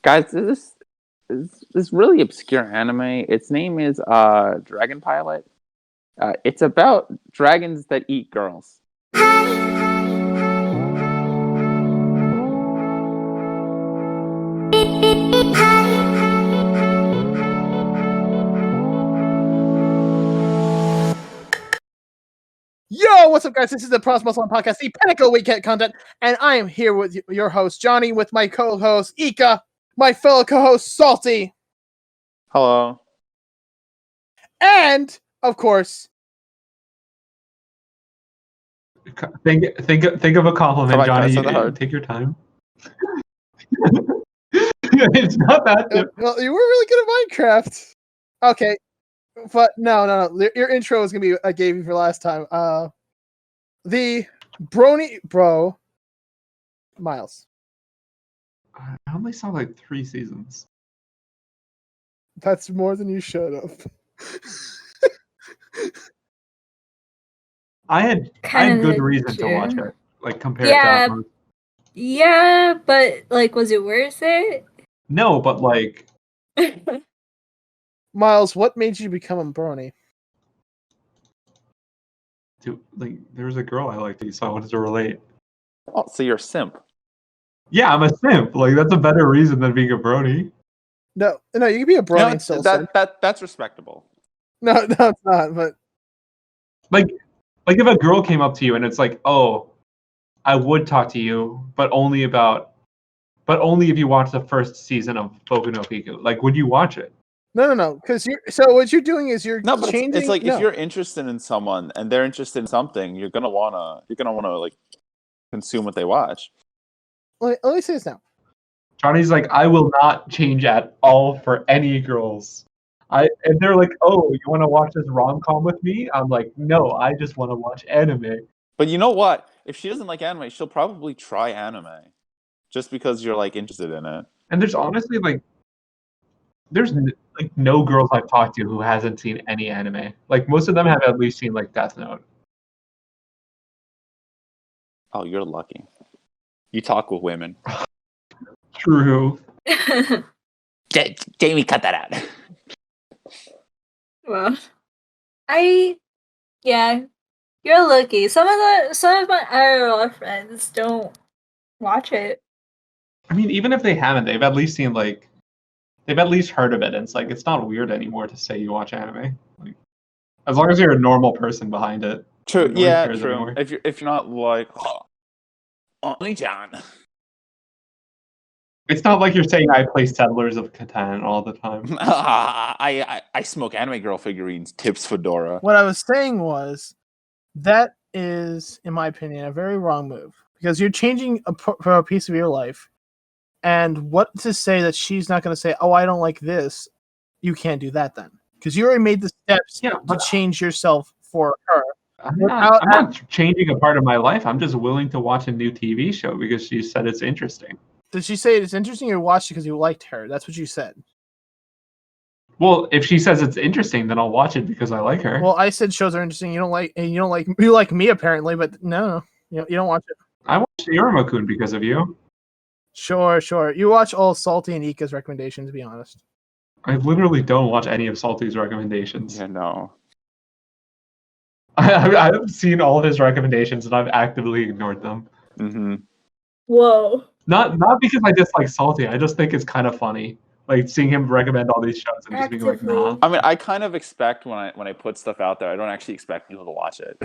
Guys, this really obscure anime. Its name is Dragon Pilot. It's about dragons that eat girls. Yo, what's up, guys? This is the Pros Muscle Podcast, the pinnacle weekend content, and I am here with your host, Johnny, with my co-host, Ika, my fellow co-host, Salty, Hello. and, of course... Think of a compliment, Johnny. Take your time. It's not that. Well, you were really good at Minecraft. Okay, but no. Your intro is gonna be I gave you for last time. The Brony Bro Miles. I only saw like 3 seasons. That's more than you should have. I had good reason to watch it, like compared to. Yeah, but like, was it worth it? No, but like. Miles, what made you become a brony? Dude, like, there was a girl I liked, so I wanted to relate. Oh, so you're a simp. Yeah, I'm a simp. Like, that's a better reason than being a brony. No, you can be a brony and still simp. That's respectable. No, it's not. But like if a girl came up to you and it's like, oh, I would talk to you, but only if you watch the first season of Boku no Pico. Like, would you watch it? No. Because what you're doing is you're changing. It's like if you're interested in someone and they're interested in something, you're gonna wanna like consume what they watch. Let me say this now. Johnny's like, I will not change at all for any girls. And they're like, oh, you want to watch this rom-com with me? I'm like, no, I just want to watch anime. But you know what? If she doesn't like anime, she'll probably try anime, just because you're like interested in it. And there's honestly there's like no girls I've talked to who hasn't seen any anime. Like, most of them have at least seen like Death Note. Oh, you're lucky. You talk with women. True. Jamie, cut that out. Well, you're lucky. Some of my IRL friends don't watch it. I mean, even if they haven't, they've at least heard of it. And it's like, it's not weird anymore to say you watch anime. Like, as long as you're a normal person behind it. True. Yeah, true. Anymore. If you're not like only John. It's not like you're saying I play Settlers of Catan all the time. I smoke anime girl figurines. Tips Fedora. What I was saying was that is, in my opinion, a very wrong move because you're changing a piece of your life. And what to say that she's not going to say, "Oh, I don't like this." You can't do that then because you already made the steps to change yourself for her. I'm not changing a part of my life. I'm just willing to watch a new TV show because she said it's interesting. Did she say it's interesting or watched it because you liked her? That's what you said. Well, if she says it's interesting, then I'll watch it because I like her. Well, I said shows are interesting. You like me apparently, but no, you don't watch it. I watched Iruma-kun because of you. Sure. You watch all Salty and Ika's recommendations, to be honest. I literally don't watch any of Salty's recommendations. Yeah, no. I've seen all of his recommendations and I've actively ignored them. Mm-hmm. Whoa. Not because I dislike Salty. I just think it's kind of funny, like seeing him recommend all these shows and just being like, nah. I mean, I kind of expect when I put stuff out there, I don't actually expect people to watch it.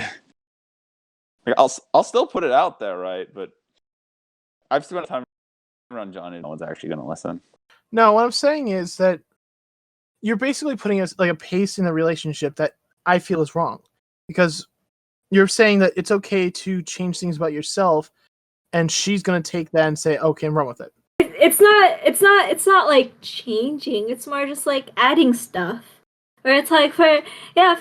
Like, I'll still put it out there, right? But I've spent time around Johnny. No one's actually going to listen. No, what I'm saying is that you're basically putting a pace in the relationship that I feel is wrong, because you're saying that it's okay to change things about yourself. And she's gonna take that and say, "Okay, and run with it." It's not like changing. It's more just like adding stuff. Where it's like, for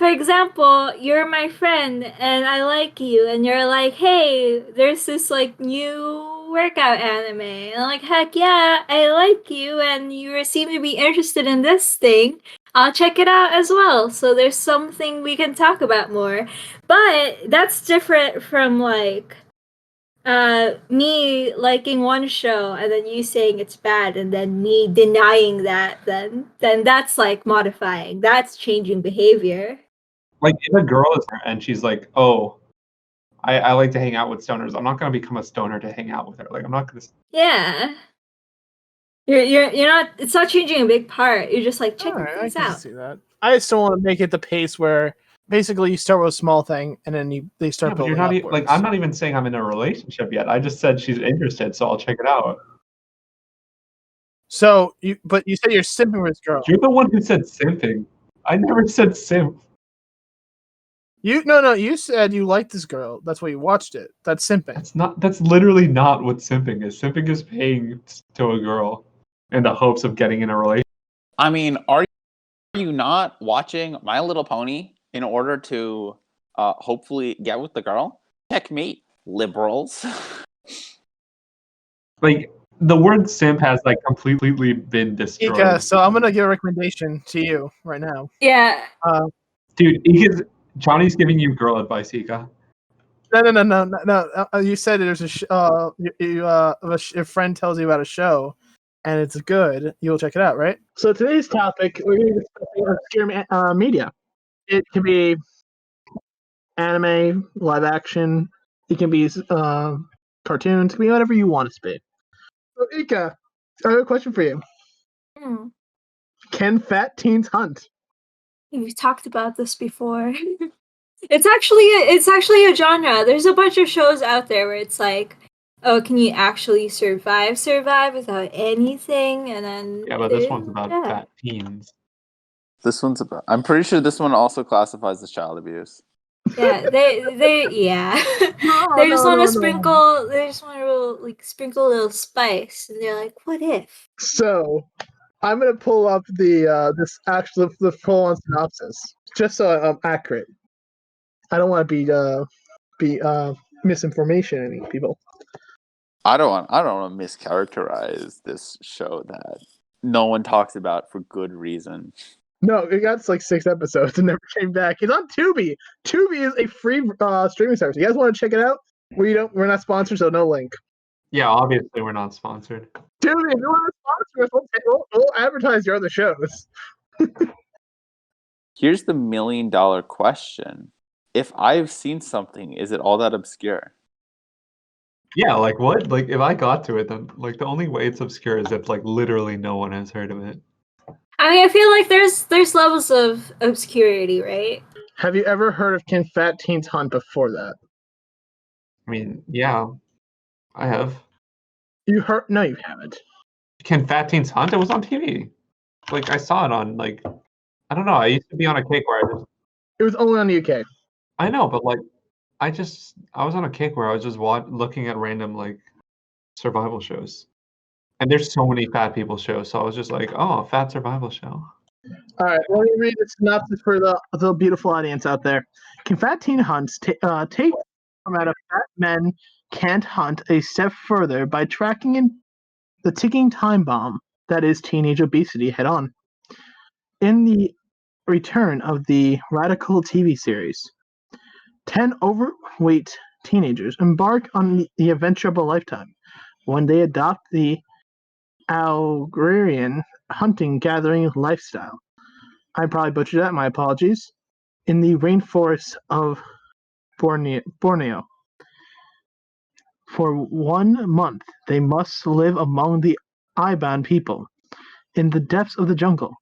example, you're my friend and I like you, and you're like, hey, there's this like new workout anime, and I'm like, heck yeah, I like you, and you seem to be interested in this thing. I'll check it out as well. So there's something we can talk about more. But that's different from like me liking one show and then you saying it's bad and then me denying that, then that's like modifying. That's changing behavior. Like if a girl is and she's like, oh, I like to hang out with stoners. I'm not gonna become a stoner to hang out with her. Like I'm not gonna. Yeah. You're not. It's not changing a big part. You're just like checking Alright, I things can out. see that. I just don't want to make it the pace where basically you start with a small thing and then they start Yeah, but building you're not upwards. like I'm not even saying I'm in a relationship yet. I just said she's interested, so I'll check it out. So but you said you're simping with this girl. You're the one who said simping. I never said simp. No, you said you liked this girl. That's why you watched it. That's simping. That's literally not what simping is. Simping is paying to a girl in the hopes of getting in a relationship. I mean, are you not watching My Little Pony in order to hopefully get with the girl? Checkmate, liberals. Like the word simp has like completely been destroyed. Chika, so I'm gonna give a recommendation to you right now. Yeah. Dude, Johnny's giving you girl advice, Ika. No. You said there's a friend tells you about a show, and it's good. You'll check it out, right? So today's topic, we're going to be discussing obscure media. It can be anime, live action. It can be cartoons. It can be whatever you want it to be. So Ika, I have a question for you. Hmm. Can fat teens hunt? We've talked about this before. It's actually a genre. There's a bunch of shows out there where it's like, oh, can you actually survive without anything? And then Yeah, but this one's about fat teens. This one's about. I'm pretty sure this one also classifies as child abuse. Yeah, they yeah. They just want to sprinkle. They just want to like sprinkle a little spice, and they're like, "What if?" So, I'm gonna pull up the the full-on synopsis just so I'm accurate. I don't want to be misinformation any people. I don't want to mischaracterize this show that no one talks about for good reason. No, it got like 6 episodes and never came back. It's on Tubi. Tubi is a free streaming service. You guys want to check it out? We're not sponsored, so no link. Yeah, obviously we're not sponsored. Tubi, if you want to sponsor us, we'll advertise your other shows. Here's the $1 million question: if I've seen something, is it all that obscure? Yeah, like what? Like if I got to it, then like the only way it's obscure is if like literally no one has heard of it. I mean, I feel like there's levels of obscurity, right? Have you ever heard of Can Fat Teens Hunt before that? I mean, yeah, I have. You heard? No, you haven't. Can Fat Teens Hunt? It was on TV. Like I saw it on like I don't know. I used to be on a kick where It was only on the UK. I know, but like I was on a kick where I was just looking at random like survival shows. And there's so many fat people shows, so I was just like, oh, a fat survival show. All right, let me read the synopsis for the beautiful audience out there. Can fat teen hunts take from out of fat men can't hunt a step further by tracking in the ticking time bomb that is teenage obesity head on? In the return of the radical TV series, 10 overweight teenagers embark on the adventure of a lifetime when they adopt the agrarian hunting gathering lifestyle. I probably butchered that, my apologies. In the rainforests of Borneo. For 1 month, they must live among the Iban people in the depths of the jungle.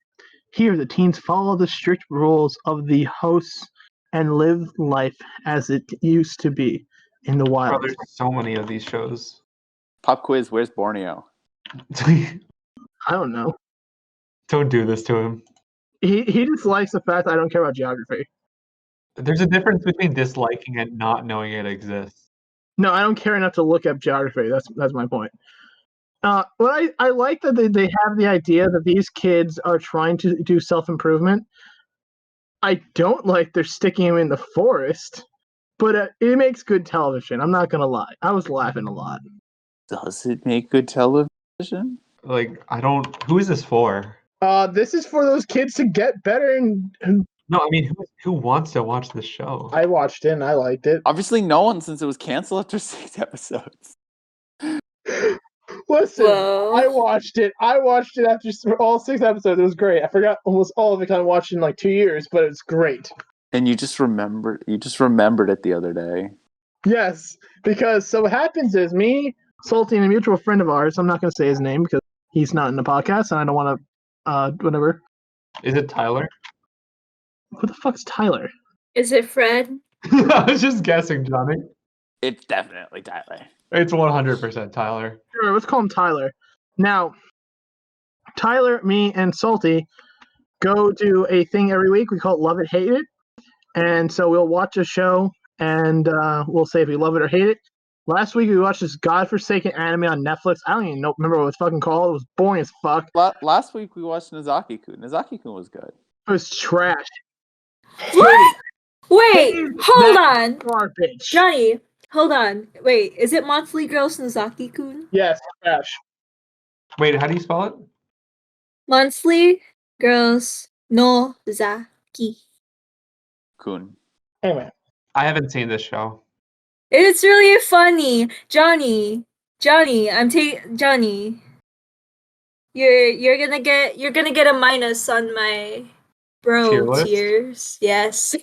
Here, the teens follow the strict rules of the hosts and live life as it used to be in the wild. Bro, there's so many of these shows. Pop quiz: where's Borneo? I don't know. Don't do this to him. He just likes the fact that I don't care about geography. There's a difference between disliking and not knowing it exists. No, I don't care enough to look up geography. That's my point. But I like that they have the idea that these kids are trying to do self-improvement. I don't like they're sticking them in the forest, but it makes good television. I'm not going to lie. I was laughing a lot. Does it make good television? Like, who is this for? This is for those kids to get better and No, I mean, who wants to watch the show? I watched it and I liked it. Obviously, no one, since it was canceled after 6 episodes. Listen, Whoa. I watched it. I watched it after all 6 episodes. It was great. I forgot almost all of it. I watched it in like 2 years, but it's great. And you just remembered it the other day. Yes, because so what happens is me, Salty, and a mutual friend of ours. I'm not going to say his name because he's not in the podcast, and I don't want to. Whatever. Is it Tyler? Who the fuck's Tyler? Is it Fred? I was just guessing, Johnny. It's definitely Tyler. It's 100% Tyler. Sure, let's call him Tyler. Now, Tyler, me, and Salty go do a thing every week. We call it Love It, Hate It. And so we'll watch a show and we'll say if we love it or hate it. Last week we watched this godforsaken anime on Netflix. I don't even remember what it was fucking called. It was boring as fuck. Last week we watched Nozaki-kun. Nozaki-kun was good. It was trash. What? Wait, hold That on. Garbage. Johnny, hold on. Wait, is it Monthly Girls Nozaki-kun? Yes, trash. Wait, how do you spell it? Monthly Girls Nozaki. Kun. Anyway, I haven't seen this show. It's really funny. Johnny, Johnny. You're gonna get a minus on my bro Tier list? tiers. Yes.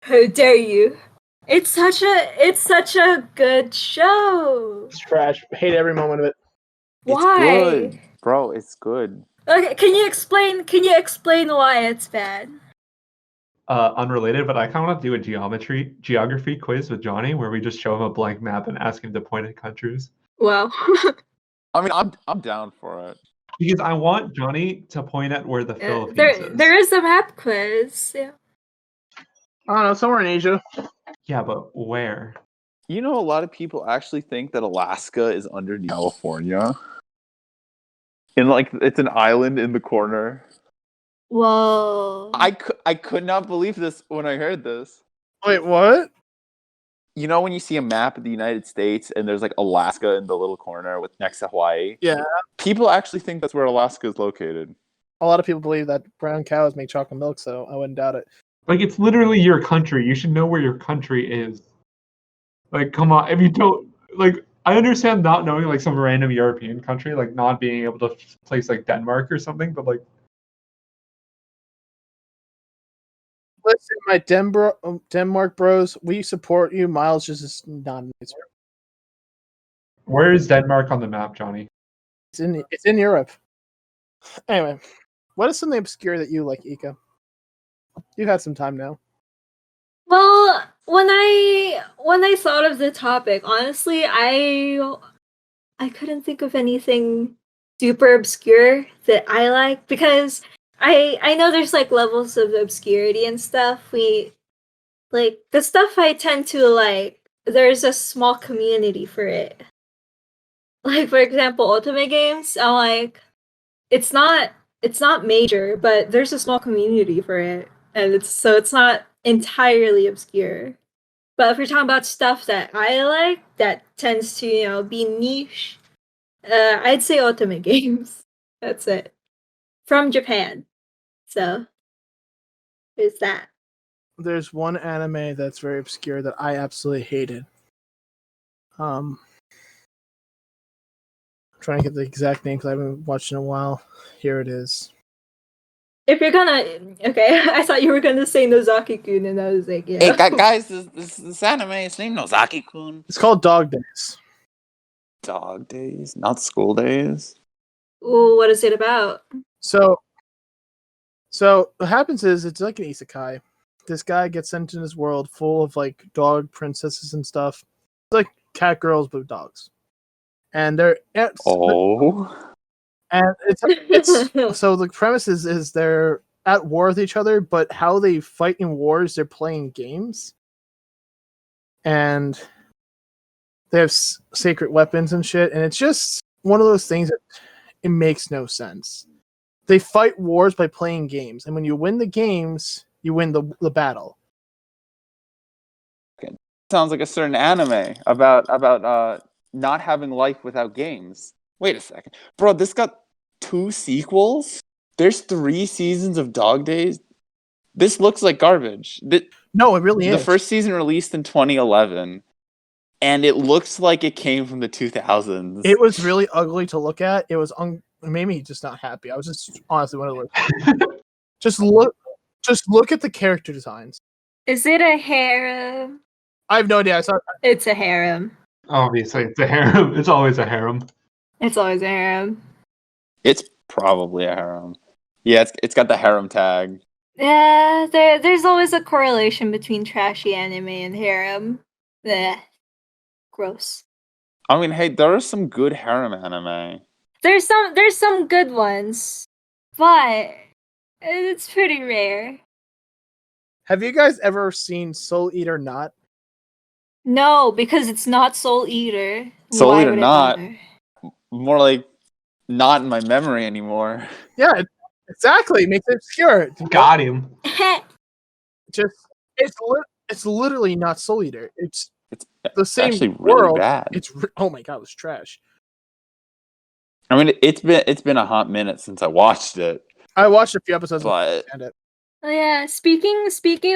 How dare you? It's such a good show. it's trash. Hate every moment of it. Why? It's good. Bro, it's good. Okay, can you explain why it's bad? Unrelated, but I kind of want to do a geography quiz with Johnny, where we just show him a blank map and ask him to point at countries. Well, I mean, I'm down for it. Because I want Johnny to point at where the Philippines is. there is a map quiz. Yeah. I don't know, somewhere in Asia. Yeah, but where? You know, a lot of people actually think that Alaska is underneath California. It's an island in the corner. Whoa. I could not believe this when I heard this. Wait, what? You know when you see a map of the United States and there's like Alaska in the little corner next to Hawaii? Yeah. People actually think that's where Alaska is located. A lot of people believe that brown cows make chocolate milk, so I wouldn't doubt it. Like, it's literally your country. You should know where your country is. Like, come on. If you don't, like, I understand not knowing, like, some random European country, like, not being able to place, like, Denmark or something, but, like, Listen, my Denmark bros, we support you. Miles just is not an answer. where is Denmark on the map, Johnny? It's in Europe. Anyway, what is something obscure that you like, Ika? You've had some time now. Well, when I thought of the topic, honestly, I couldn't think of anything super obscure that I like because I know there's like levels of obscurity and stuff. We like the stuff I tend to like. There's a small community for it. Like for example, Ultimate games. I'm like, it's not major, but there's a small community for it, and it's not entirely obscure. But if you're talking about stuff that I like, that tends to be niche, I'd say Ultimate games. That's it. From Japan. So there's that. There's one anime that's very obscure that I absolutely hated. I'm trying to get the exact name because I haven't watched in a while. Here it is. If you're gonna, okay, I thought you were gonna say Nozaki-kun, and I was like, yeah. Hey, guys, this anime is named Nozaki-kun. It's called Dog Days. Dog days, not school days. Ooh, what is it about? So what happens is it's like an isekai. This guy gets sent in this world full of like dog princesses and stuff. It's like cat girls but dogs. And they're Oh, and it's so the premise is they're at war with each other, but how they fight in wars, they're playing games. And they have sacred weapons and shit, and it's just one of those things that it makes no sense. They fight wars by playing games, and when you win the games, you win the battle. sounds like a certain anime about not having life without games. Wait a second, bro. This got 2 sequels. There's 3 seasons of Dog Days. This looks like garbage. No, it really The is. first season released in 2011, and it looks like it came from the 2000s. It was really ugly to look at. It was it made me just not happy. I was just honestly one of those. Just look at the character designs. Is it a harem? I have no idea. I saw It's a harem. Obviously, it's a harem. It's always a harem. It's always a harem. It's probably a harem. Yeah, it's got the harem tag. Yeah, there's always a correlation between trashy anime and harem. Blech. Gross. I mean, hey, there are some good harem anime. There's some good ones, but it's pretty rare. Have you guys ever seen Soul Eater Not? No, because it's not Soul Eater. Soul Why Eater would I Not? bother? More like not in my memory anymore. Yeah, exactly. It makes it obscure. Got him. Just it's literally not Soul Eater. It's It's the same actually really world. bad. Oh my god, it was trash. I mean, it's been a hot minute since I watched it, I watched a few episodes but and it. Oh yeah, speaking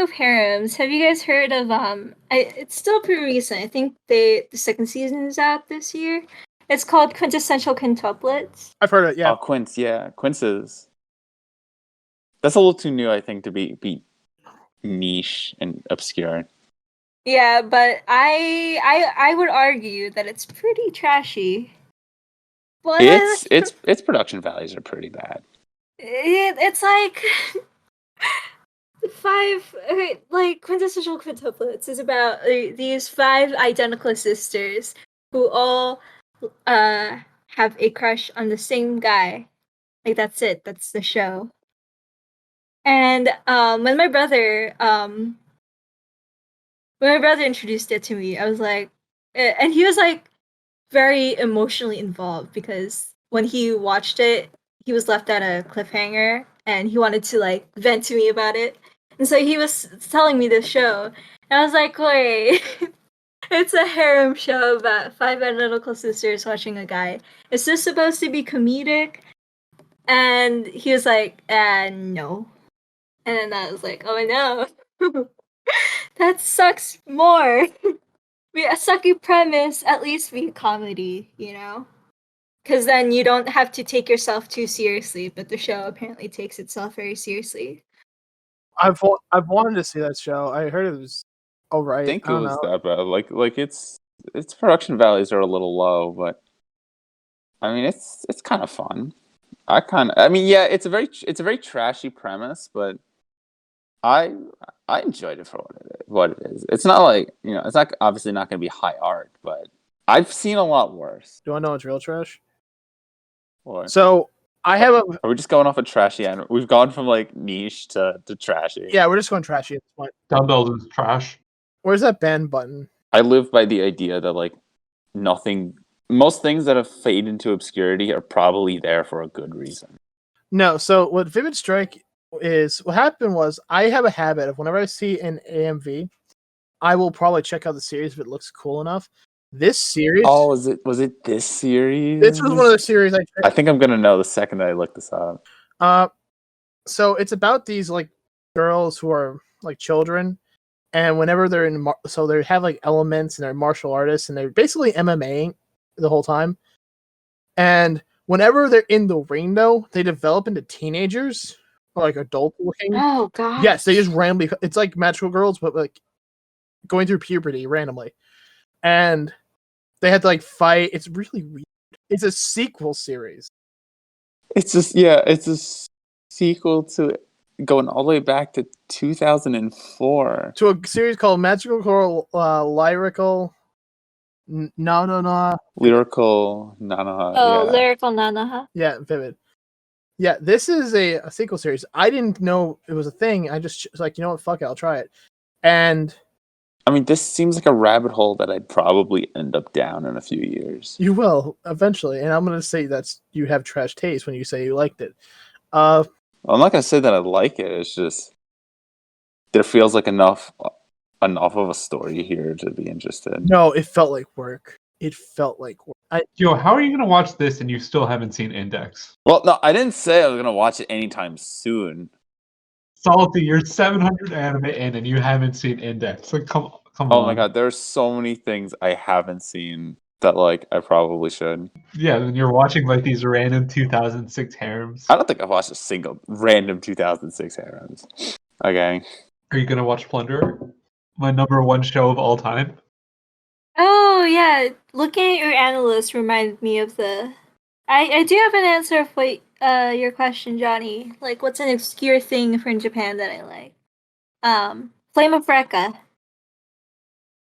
of harems, have you guys heard of it's still pretty recent. I think the second season is out this year. It's called Quintessential Quintuplets. I've heard it. Yeah, oh, Quince's. That's a little too new, I think, to be niche and obscure. Yeah, but I would argue that it's pretty trashy. But Its production values are pretty bad. it's like five like Quintessential Quintuplets is about these five identical sisters who all have a crush on the same guy. Like that's it. That's the show. And when my brother introduced it to me, I was like, and he was like very emotionally involved because when he watched it, he was left at a cliffhanger and he wanted to like vent to me about it. And so he was telling me this show. And I was like, wait, it's a harem show about five identical sisters watching a guy. Is this supposed to be comedic? And he was like, no. And then I was like, oh no. That sucks more. A sucky premise, at least be comedy, you know? Because then you don't have to take yourself too seriously, but the show apparently takes itself very seriously. I've wanted to see that show. I heard it was alright. I think it don't was know. that bad. Like its production values are a little low, but I mean it's kind of fun. I mean yeah, it's a very trashy premise, but I enjoyed it for what it is. It's not like, you know, it's not obviously not going to be high art, but I've seen a lot worse. Do you want to know what's real trash? Or, So I have a are we just going off of trashy anime? We've gone from like niche to trashy. yeah. We're just going trashy at this point. Dumbbells is trash. Where's that ban button? I live by the idea that like most things that have faded into obscurity are probably there for a good reason. No. So what Vivid Strike is, what happened was I have a habit of whenever I see an AMV, I will probably check out the series if it looks cool enough. This series. Oh, was it this series? This was one of the series I think I'm gonna know the second that I look this up. So it's about these like girls who are like children, and whenever they're so they have like elements and they're martial artists and they're basically MMAing the whole time. And whenever they're in the ring, though, they develop into teenagers or like adult looking. Oh god. Yes, they just randomly. It's like magical girls, but like going through puberty randomly, and they had to like fight. It's really weird. It's a sequel series. It's a sequel to going all the way back to 2004 to a series called Magical Girl Lyrical No. Lyrical Nanoha. Oh, Yeah. Lyrical Nanoha. Yeah, Vivid. Yeah, this is a sequel series. I didn't know it was a thing. I just was like, you know what, fuck it, I'll try it. And I mean, this seems like a rabbit hole that I'd probably end up down in a few years. you will eventually. And I'm gonna say you have trash taste when you say you liked it. I'm not gonna say that I like it. It's just there feels like enough of a story here to be interested. No, it felt like work. It felt like work. Yo, how are you gonna watch this and you still haven't seen Index? Well, no, I didn't say I was gonna watch it anytime soon. Salty, you're 700 anime in and you haven't seen Index. Like, come on. Oh my god, there's so many things I haven't seen that like I probably should. Yeah, then you're watching like these random 2006 harems. I don't think I've watched a single random 2006 harems. Okay. Are you gonna watch Plunderer? My number one show of all time. Oh yeah, looking at your analyst reminded me of the. I do have an answer for your question, Johnny. Like, what's an obscure thing from Japan that I like? Flame of Recca.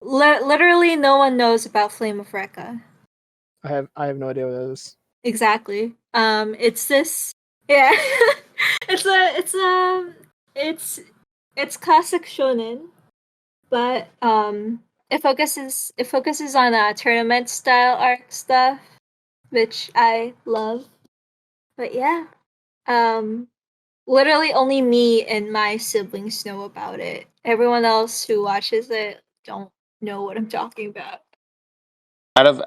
Literally, no one knows about Flame of Recca. I have no idea what that is. Exactly. It's this. Yeah, it's classic shonen, but it focuses on tournament style arc stuff, which I love. But yeah, literally only me and my siblings know about it. Everyone else who watches it don't know what I'm talking about. Out of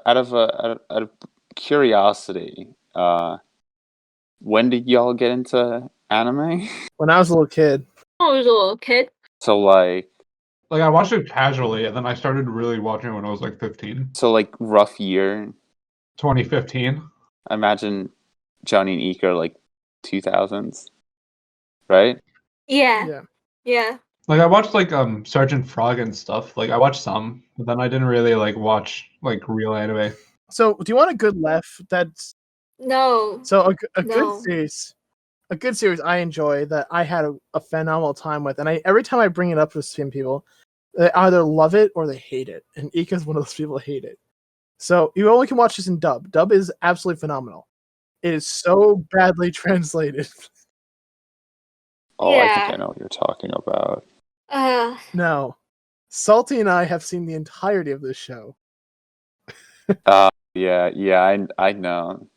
curiosity, when did y'all get into anime? When I was a little kid. I was a little kid. So like I watched it casually, and then I started really watching it when I was like 15. So like rough year. 2015. I imagine Johnny and Ika are like 2000s, right? Yeah. Like I watched like Sergeant Frog and stuff. Like I watched some, but then I didn't really like watch like real anime. So, do you want a good left? That's No. so a No. good series. A good series I enjoy that I had a phenomenal time with, and every time I bring it up with some people, they either love it or they hate it. And Ika's one of those people who hate it. So you only can watch this in dub. Dub is absolutely phenomenal. It is so badly translated. Oh, I think Yeah. I know what you're talking about. No, Salty and I have seen the entirety of this show. Yeah, I know.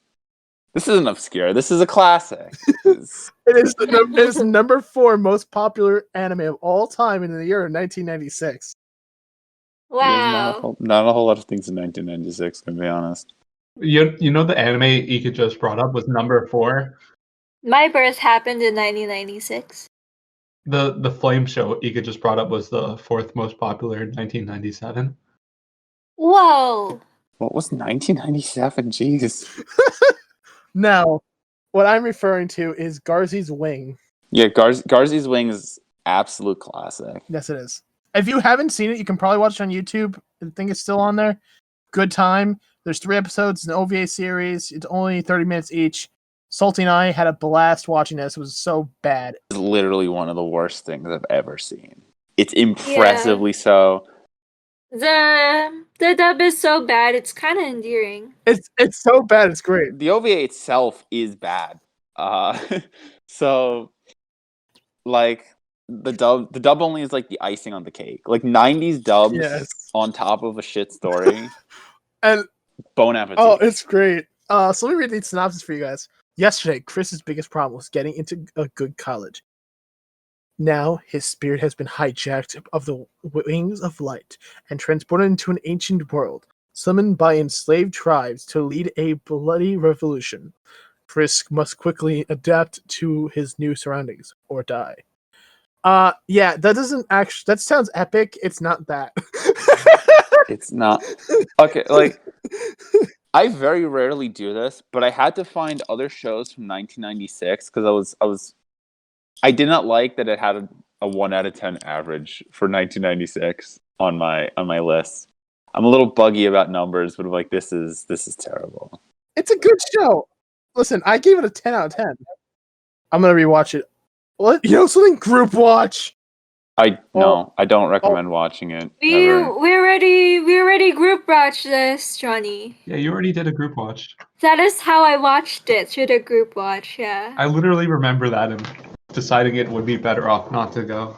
This isn't obscure. This is a classic. It is it is the number 4 most popular anime of all time in the year of 1996. Wow. Not a whole lot of things in 1996, to be honest. You know the anime Ika just brought up was number 4. My birth happened in 1996. The Flame show Ika just brought up was the 4th most popular in 1997. Whoa. What was 1997? Jeez. Now, what I'm referring to is Garzy's Wing. Yeah, Garzy's Wing is absolute classic. Yes, it is. If you haven't seen it, you can probably watch it on YouTube. I think it's still on there. Good time. There's 3 episodes. It's an OVA series. It's only 30 minutes each. Salty and I had a blast watching this. It was so bad. It's literally one of the worst things I've ever seen. It's impressively so. The dub is so bad, it's kind of endearing. It's so bad. It's great. The OVA itself is bad. So like the dub only is like the icing on the cake. Like 90s dubs Yes. on top of a shit story. And Bon appetit. oh, it's great. So let me read the synopsis for you guys. Yesterday, Chris's biggest problem was getting into a good college. Now, his spirit has been hijacked of the wings of light and transported into an ancient world, summoned by enslaved tribes to lead a bloody revolution. Chris must quickly adapt to his new surroundings or die. Yeah, that sounds epic. It's not that. It's not. Okay, like I very rarely do this, but I had to find other shows from 1996 because I did not like that it had a 1 out of 10 average for 1996 on my list. I'm a little buggy about numbers, but I'm like, this is terrible. It's a good show. Listen, I gave it a 10 out of 10. I'm gonna rewatch it. What? You know something? Group watch. I don't recommend watching it. We ever. already group watched this, Johnny. Yeah, you already did a group watch. That is how I watched it, through the group watch, yeah. I literally remember that and deciding it would be better off not to go.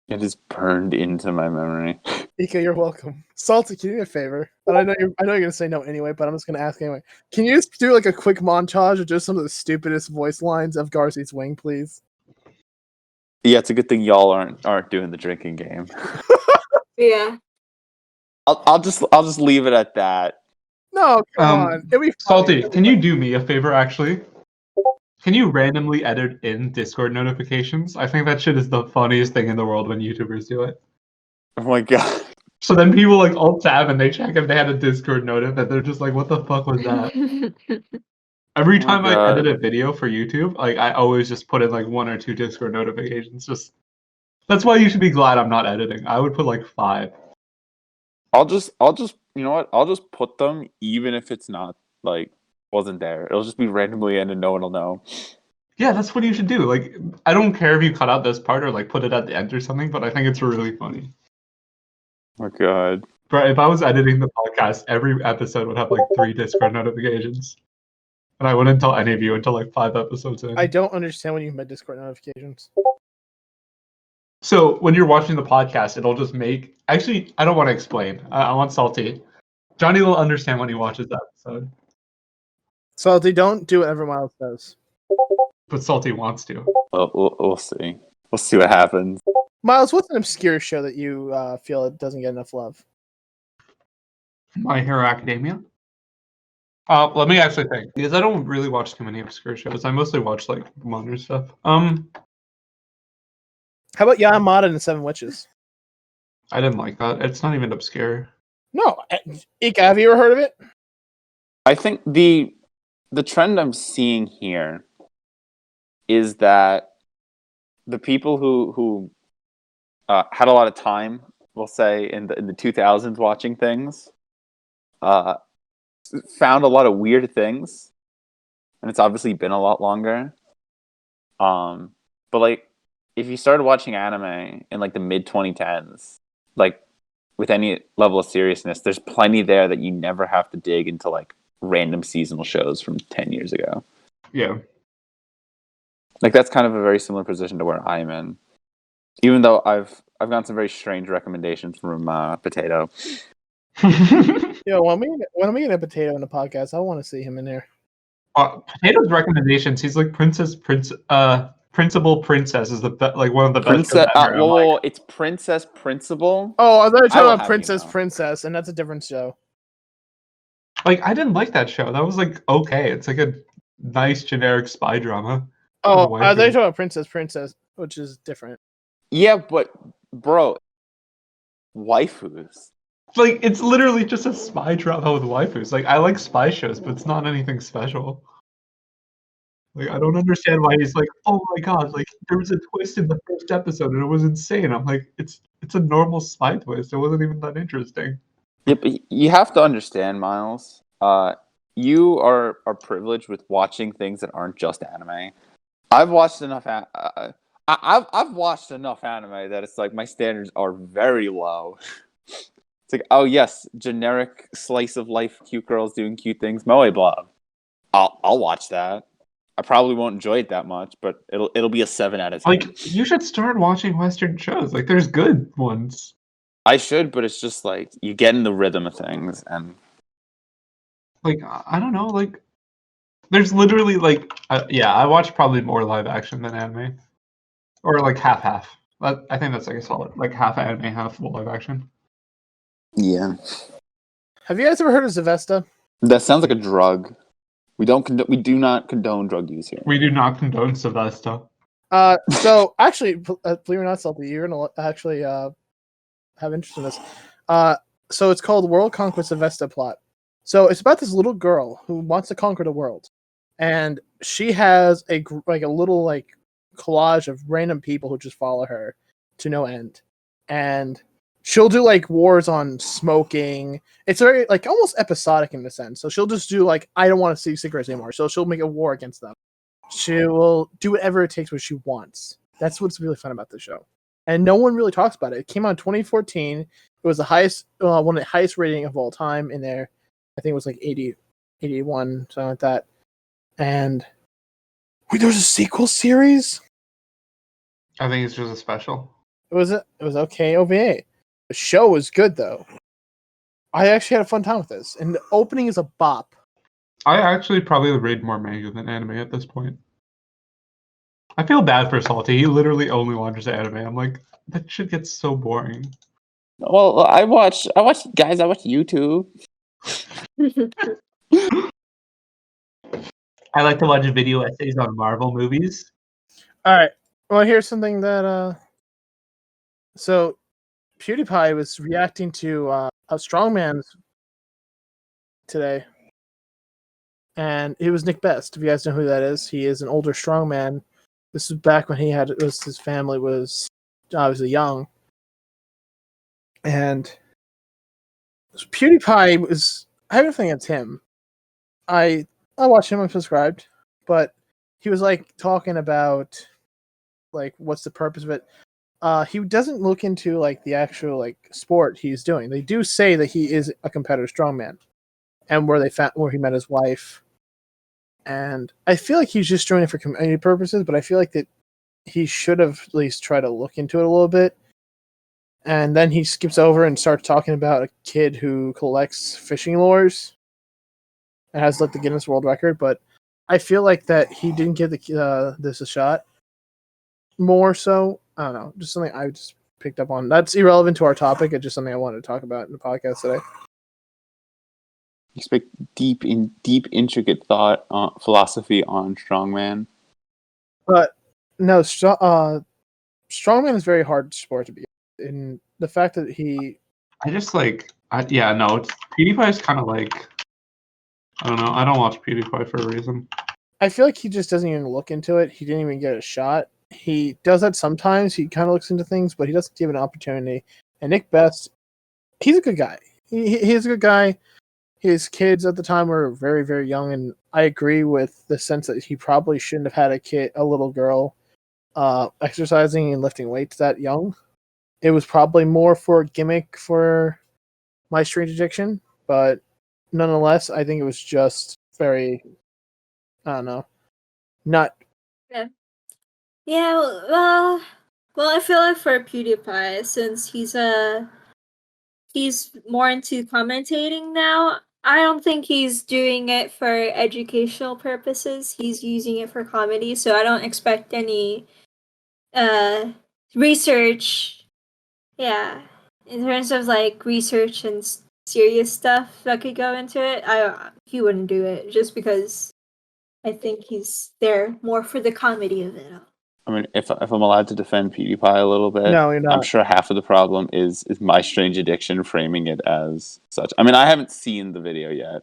It is burned into my memory. Ika, you're welcome. Salty, can you do me a favor? But I know you're gonna say no anyway, but I'm just gonna ask anyway. Can you just do like a quick montage of just some of the stupidest voice lines of Garzy's Wing, please? Yeah, it's a good thing y'all aren't doing the drinking game. Yeah. I'll just leave it at that. No, come on. It'll be funny. Salty, can you do me a favor actually? Can you randomly edit in Discord notifications? I think that shit is the funniest thing in the world when YouTubers do it. Oh my god. So then people like alt tab and they check if they had a Discord notif, and they're just like, "What the fuck was that?" Every Oh my time I God. edit a video for YouTube, like I always just put in like 1 or 2 Discord notifications. Just that's why you should be glad I'm not editing. I would put like 5. I'll just you know what? I'll just put them even if it's not like wasn't there. It'll just be randomly in and no one will know. Yeah, that's what you should do. Like, I don't care if you cut out this part or like put it at the end or something, but I think it's really funny. Oh my god. But if I was editing the podcast, every episode would have like 3 Discord notifications. And I wouldn't tell any of you until like 5 episodes in. I don't understand what you mean by Discord notifications. So when you're watching the podcast, it'll just make. Actually, I don't want to explain. I want Salty. Johnny will understand when he watches that episode. So they don't do whatever Miles does. But Salty wants to. We'll see. We'll see what happens. Miles, what's an obscure show that you feel it doesn't get enough love? My Hero Academia. Let me actually think, because I don't really watch too many obscure shows. I mostly watch like modern stuff. How about Yamada and the Seven Witches? I didn't like that. It's not even obscure. No, Ika, have you ever heard of it? I think the trend I'm seeing here is that the people who had a lot of time, we'll say in the 2000s watching things, found a lot of weird things, and it's obviously been a lot longer. But like, if you started watching anime in like the mid 2010s, like with any level of seriousness, there's plenty there that you never have to dig into like random seasonal shows from 10 years ago. Yeah. Like that's kind of a very similar position to where I'm in. Even though I've gotten some very strange recommendations from Potato. Yeah, when I'm eating a potato in the podcast, I want to see him in there. Potato's recommendations. He's like Principal Princess is like one of the best. Princess. Ever. Well, it's Princess Principal. Oh, I thought you were I talking will about have Princess you know. Princess, and that's a different show. Like I didn't like that show. That was like okay. It's like a nice generic spy drama. Oh, I thought you were talking about Princess, which is different. Yeah, but bro, waifus. Like it's literally just a spy drama with waifus. Like I like spy shows, but it's not anything special. Like I don't understand why he's like, oh my god, like there was a twist in the first episode and it was insane. I'm like, it's a normal spy twist. It wasn't even that interesting. Yeah, but you have to understand, Miles. You are privileged with watching things that aren't just anime. I've watched enough. I've watched enough anime that it's like my standards are very low. It's like, oh yes, generic slice of life, cute girls doing cute things, moe blob. I'll watch that. I probably won't enjoy it that much, but it'll be a 7 out of 10. Like you should start watching Western shows. Like there's good ones. I should, but it's just like you get in the rhythm of things, and Like I don't know. Like there's literally like I watch probably more live action than anime, or like half. I think that's like a solid like half anime, half live action. yeah, Have you guys ever heard of Zevesta? that sounds like a drug. We do not condone drug use here. We do not condone Sylvester. So actually, believe it or not, Salty, you're gonna actually have interest in this. So it's called World Conquest Zevesta Plot. So it's about this little girl who wants to conquer the world, and she has a little like collage of random people who just follow her to no end, and she'll do like wars on smoking. It's very like almost episodic in a sense. So she'll just do like, I don't want to see cigarettes anymore. So she'll make a war against them. She will do whatever it takes what she wants. That's what's really fun about the show. And no one really talks about it. It came out in 2014. It was the highest, one of the highest rating of all time in there. I think it was like 80, 81, something like that. And wait, there was a sequel series? I think it's just a special. It was okay OVA. The show was good though. I actually had a fun time with this, and the opening is a bop. I actually probably read more manga than anime at this point. I feel bad for Salty. He literally only watches anime. I'm like, that shit gets so boring. Well, I watch YouTube. I like to watch video essays on Marvel movies. All right. Well, here's something that so PewDiePie was reacting to a strongman's today, and it was Nick Best. If you guys know who that is, he is an older strongman. This was back when his family was obviously young, and PewDiePie was. I have nothing against him. I watch him. I'm subscribed, but he was like talking about like what's the purpose of it. He doesn't look into like the actual like sport he's doing. They do say that he is a competitive strongman, and where he met his wife. And I feel like he's just doing it for community purposes, but I feel like that he should have at least tried to look into it a little bit. And then he skips over and starts talking about a kid who collects fishing lures and has like the Guinness World Record. But I feel like that he didn't give this a shot. More so, I don't know, just something I just picked up on. That's irrelevant to our topic. It's just something I wanted to talk about in the podcast today. Expect deep, intricate thought, philosophy on strongman. But no, strongman is very hard sport to be in. The fact that I just like, PewDiePie is kind of like, I don't know. I don't watch PewDiePie for a reason. I feel like he just doesn't even look into it. He didn't even get a shot. He does that sometimes. He kind of looks into things, but he doesn't give an opportunity. And Nick Best, he's a good guy. He's a good guy. His kids at the time were very, very young, and I agree with the sense that he probably shouldn't have had a little girl, exercising and lifting weights that young. It was probably more for a gimmick for My Strange Addiction, but nonetheless, I think it was just very, I don't know, not. Yeah, well, I feel like for PewDiePie, since he's more into commentating now, I don't think he's doing it for educational purposes. He's using it for comedy, so I don't expect any research. Yeah, in terms of like research and serious stuff that could go into it, he wouldn't do it just because I think he's there more for the comedy of it all. I mean, if I'm allowed to defend PewDiePie a little bit, No, you're not. I'm sure half of the problem is My Strange Addiction framing it as such. I mean, I haven't seen the video yet.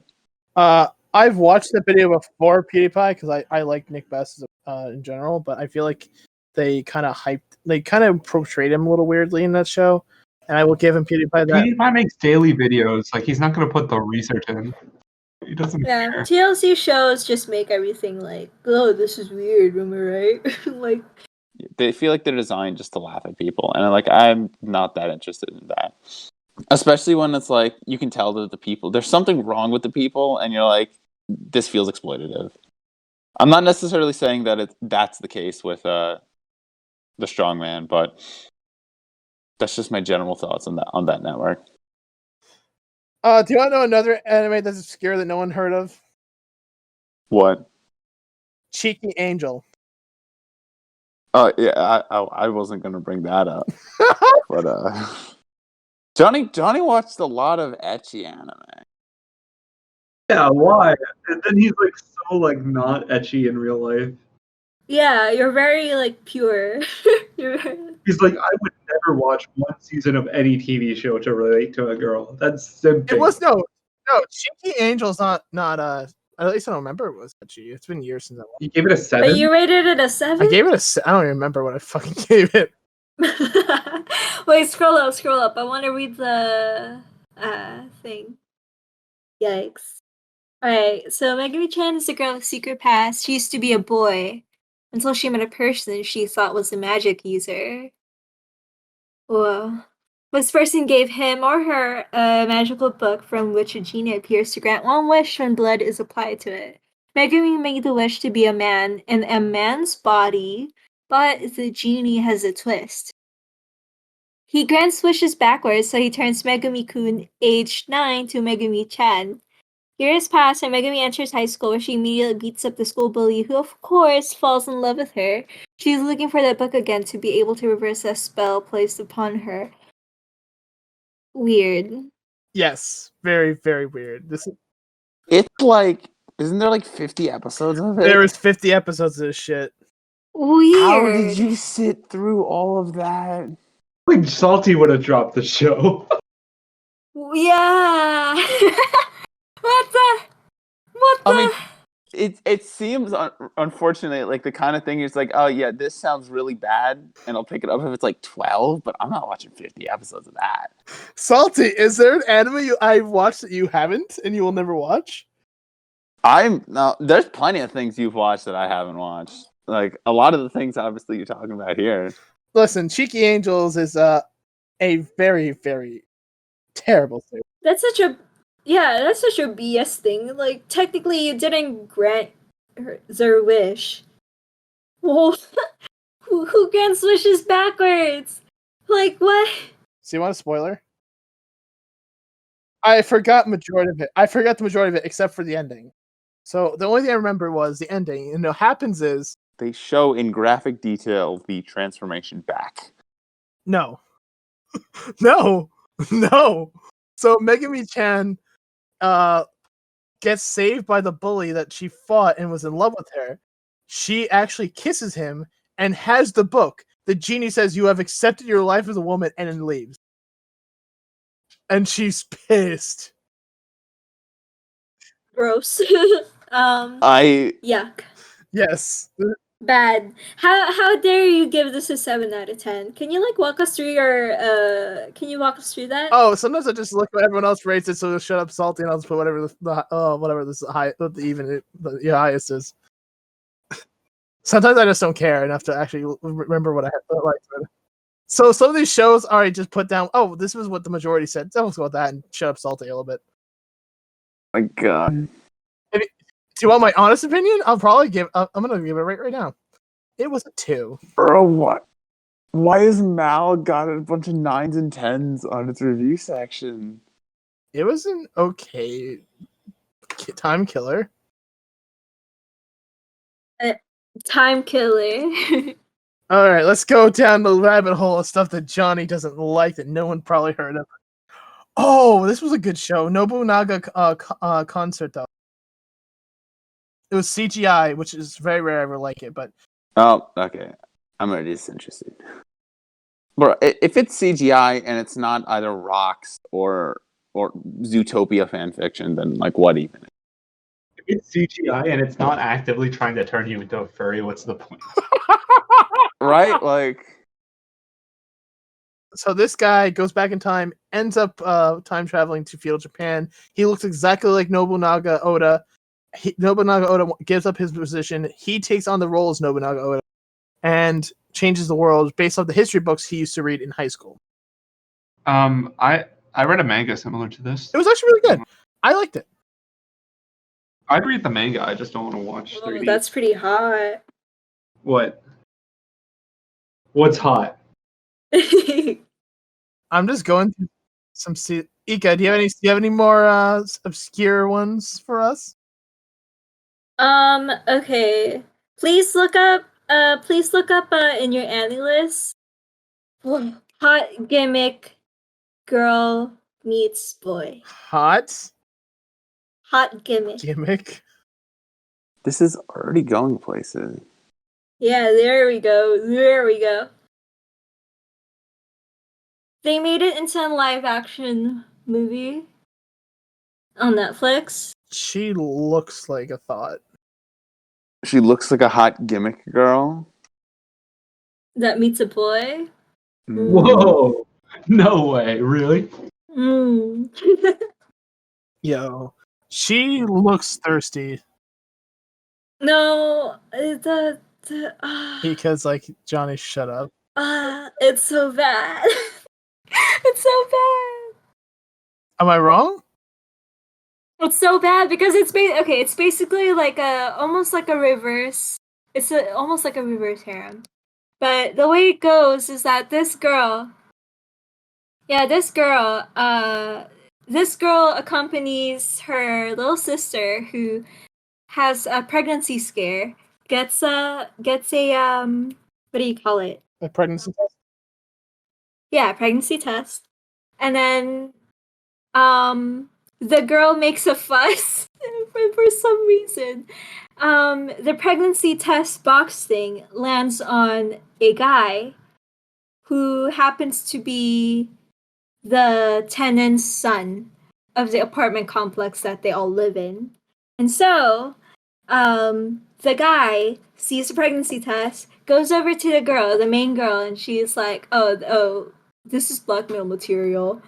I've watched the video before PewDiePie because I like Nick Best in general, but I feel like they kind of portrayed him a little weirdly in that show, and I will give him PewDiePie that. PewDiePie makes daily videos. Like, he's not going to put the research in. He doesn't care. TLC shows just make everything like, oh, this is weird, am I right? Like, they feel like they're designed just to laugh at people, and I'm not that interested in that. Especially when it's like you can tell that the people, there's something wrong with the people, and you're like, this feels exploitative. I'm not necessarily saying that that's the case with the strongman, but that's just my general thoughts on that network. Do you want to know another anime that's obscure that no one heard of? What? Cheeky Angel. Oh yeah, I wasn't gonna bring that up, but Johnny watched a lot of ecchi anime. Yeah, why? And then he's like so like not ecchi in real life. yeah, you're very like pure. He's like, I would never watch one season of any TV show to relate to a girl. That's simping. It was no. Cheeky Angel's not. At least I don't remember it was ecchi. It's been years since I watched. You gave it a 7. But you rated it a 7? I gave it a. I don't even remember what I fucking gave it. Wait, scroll up. I want to read the thing. Yikes. Alright, so Megumi-chan is a girl with secret past. She used to be a boy until she met a person she thought was a magic user. Whoa. This person gave him or her a magical book from which a genie appears to grant one wish when blood is applied to it. Megumi made the wish to be a man in a man's body, but the genie has a twist. He grants wishes backwards, so he turns Megumi-kun, aged 9, to Megumi-chan. Years pass, and Megumi enters high school, where she immediately beats up the school bully, who of course falls in love with her. She's looking for that book again to be able to reverse that spell placed upon her. Weird. Yes, very, very weird. It's like Isn't there like 50 episodes of it? There was 50 episodes of this shit. Weird. How did you sit through all of that? Like Salty would have dropped the show. Yeah. What the? What the? I mean, it seems unfortunately like the kind of thing is like, oh yeah, this sounds really bad, and I'll pick it up if it's like 12. But I'm not watching 50 episodes of that. Salty, is there an anime I've watched that you haven't and you will never watch? There's plenty of things you've watched that I haven't watched. Like a lot of the things, obviously, you're talking about here. Listen, Cheeky Angels is a very, very terrible series. That's such a BS thing. Like technically, you didn't grant their wish. Well, who grants wishes backwards? Like what? So you want a spoiler? I forgot the majority of it except for the ending. So the only thing I remember was the ending. And what happens is They show in graphic detail the transformation back. no. No. No. So Megami-chan gets saved by the bully that she fought and was in love with her. She actually kisses him and has the book. The genie says, "You have accepted your life as a woman," and then leaves. And she's pissed. Gross. Yuck. Yes. Bad. How dare you give this a 7 out of 10? Can you walk us through that? Oh, sometimes I just look at what everyone else rates it, so shut up, Salty, and I'll just put whatever the highest is. Sometimes I just don't care enough to actually remember what I like. So some of these shows, all right, just put down. Oh, this was what the majority said. So let's go with that and shut up, Salty, a little bit. My God. Do you want my honest opinion? I'm gonna give it right now. It was a 2. Bro, what? Why has Mal got a bunch of 9s and 10s on its review section? It was an okay time killer. Time killer. All right, let's go down the rabbit hole of stuff that Johnny doesn't like that no one probably heard of. Oh, this was a good show. Nobunaga concert though. It was CGI, which is very rare I ever like it, but Oh, okay. I'm already disinterested. Bro, if it's CGI and it's not either rocks or Zootopia fanfiction, then like what even? If it's CGI and it's not actively trying to turn you into a furry, what's the point? Right? Like, so this guy goes back in time, ends up time traveling to feudal Japan. He looks exactly like Nobunaga Oda. Nobunaga Oda gives up his position. He takes on the role as Nobunaga Oda and changes the world based off the history books he used to read in high school. I read a manga similar to this. It was actually really good. I liked it. I'd read the manga. I just don't want to watch 3D. That's pretty hot. What? What's hot? I'm just going through some. Ika, do you have any more obscure ones for us? Okay. Please look up in your anime list. Hot gimmick girl meets boy. Hot Gimmick. this is already going places. Yeah, there we go. They made it into a live action movie on Netflix. She looks like a thought. She looks like a hot gimmick girl. That meets a boy. Whoa! No way! Really? Yo, she looks thirsty No, because like Johnny, shut up. it's so bad. It's so bad. Am I wrong? It's so bad because it's basically like almost like a reverse. Almost like a reverse harem. But the way it goes is that this girl accompanies her little sister who has a pregnancy scare. Gets a what do you call it? A pregnancy test? Yeah, pregnancy test. And then the girl makes a fuss for some reason, the pregnancy test box thing lands on a guy who happens to be the tenant's son of the apartment complex that they all live in. And so, the guy sees the pregnancy test, goes over to the girl, the main girl, and she's like, oh, this is blackmail material.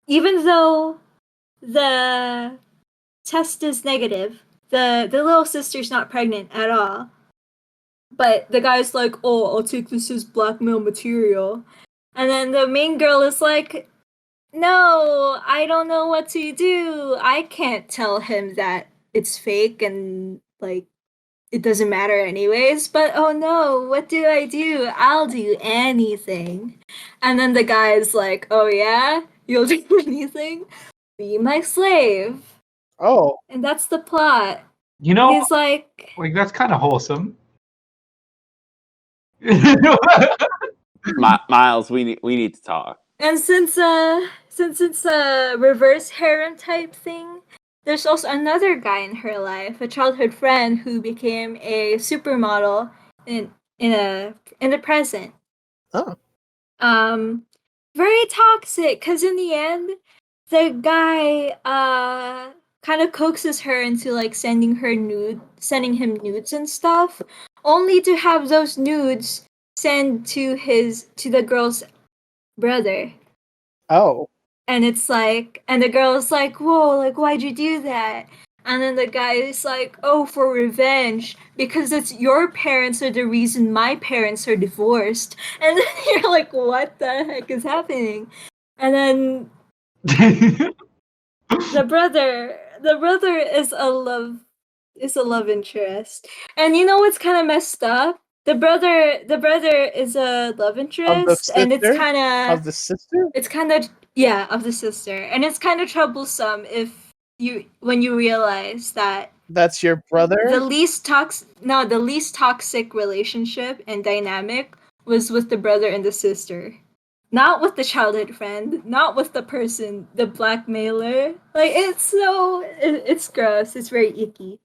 Even though the test is negative, the little sister's not pregnant at all. But the guy's like, oh, I'll take this as blackmail material. And then the main girl is like, no, I don't know what to do. I can't tell him that it's fake and, like, it doesn't matter anyways. But oh no, what do? I'll do anything. And then the guy is like, oh yeah? You'll do anything? Be my slave. Oh, And that's the plot. You know, He's like, that's kind of wholesome. Miles, we need to talk. and since it's a reverse harem type thing, there's also another guy in her life, a childhood friend who became a supermodel in the present. Oh. Very toxic, because in the end, the guy kind of coaxes her into like sending him nudes and stuff, only to have those nudes sent to the girl's brother. Oh. And it's like, and the girl's like, whoa, like, why'd you do that? And then the guy is like, oh, for revenge, because it's your parents are the reason my parents are divorced. And then you're like, what the heck is happening? And then the brother is a love interest. And you know what's kind of messed up? The brother is a love interest, and it's sister? kind of Of the sister? it's kind of of the sister, and it's kind of troublesome when you realize that That's your brother? the least toxic relationship and dynamic was with the brother and the sister, not with the childhood friend, not with the blackmailer. Like, it's gross. It's very icky.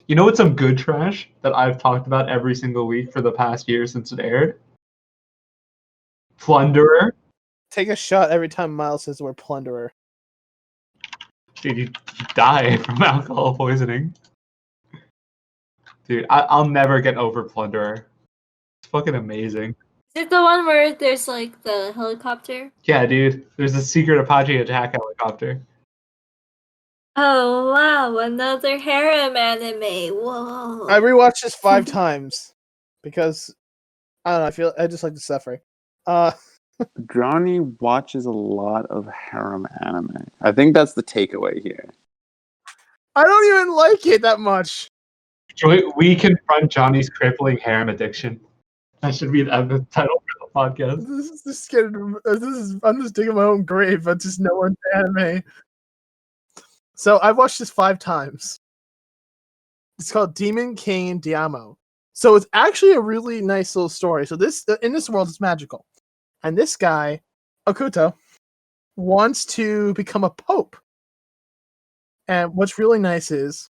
You know what's some good trash that I've talked about every single week for the past year since it aired? Plunderer. Take a shot every time Miles says the word plunderer. Dude, you die from alcohol poisoning. Dude, I'll never get over Plunderer. It's fucking amazing. Is it the one where there's like the helicopter? Yeah, dude. There's a secret Apache attack helicopter. Oh wow, another harem anime. Whoa. I rewatched this 5 times because I don't know. I just like the suffering. Johnny watches a lot of harem anime. I think that's the takeaway here. I don't even like it that much. We confront Johnny's crippling harem addiction. That should be the title for the podcast. I'm just digging my own grave, but just no one's anime. So I've watched this 5 times. It's called Demon King Diamo. So it's actually a really nice little story. So in this world, it's magical. And this guy, Okuto, wants to become a pope. And what's really nice is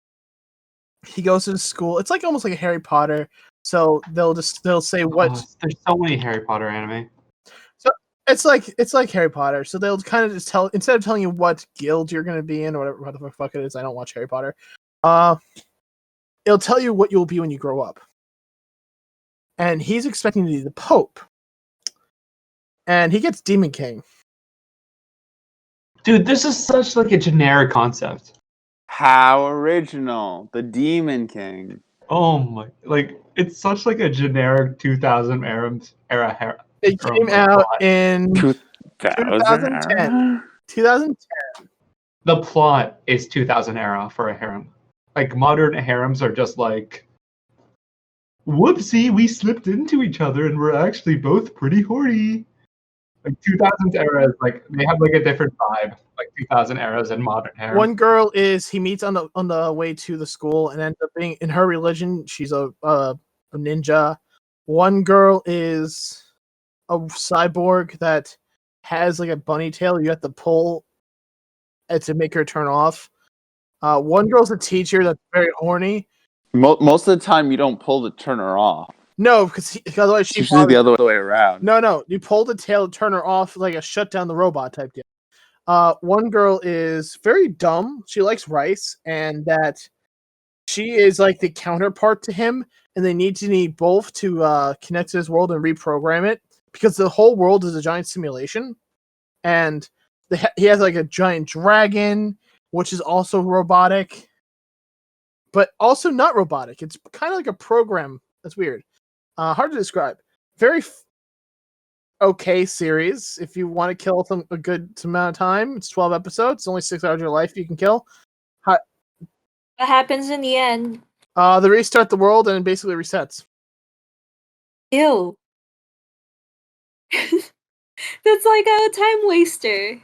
he goes to school. It's like almost like a Harry Potter. So they'll say what. There's so many Harry Potter anime. So it's like Harry Potter. So they'll kind of just tell, instead of telling you what guild you're going to be in or whatever the fuck it is. I don't watch Harry Potter. It'll tell you what you'll be when you grow up. And he's expecting to be the Pope. And he gets Demon King. Dude, this is such like a generic concept. How original. The Demon King. Oh my, like it's such like a generic 2000 era harem. It came out in 2010. 2010. The plot is 2000 era for a harem. Like modern harems are just like, whoopsie, we slipped into each other and we're actually both pretty horny. Like 2000s era is like they have like a different vibe. Like 2000 eras and modern harem. One girl he meets on the way to the school and ends up being in her religion. She's a ninja. One girl is a cyborg that has like a bunny tail. You have to pull it to make her turn off. One girl's a teacher that's very horny. Most of the time, you don't pull the turner off. No, because otherwise It's she usually the bothers. other way around. No, you pull the tail to turn her off like a shut down the robot type deal. One girl is very dumb. She likes rice, and that she is like the counterpart to him, and they need both to connect to this world and reprogram it because the whole world is a giant simulation, and he has like a giant dragon, which is also robotic, but also not robotic. It's kind of like a program. That's weird. Hard to describe. Very okay series. If you want to kill a good amount of time, it's 12 episodes. It's only 6 hours of your life you can kill. What happens in the end? They restart the world and it basically resets. Ew. That's like a time waster.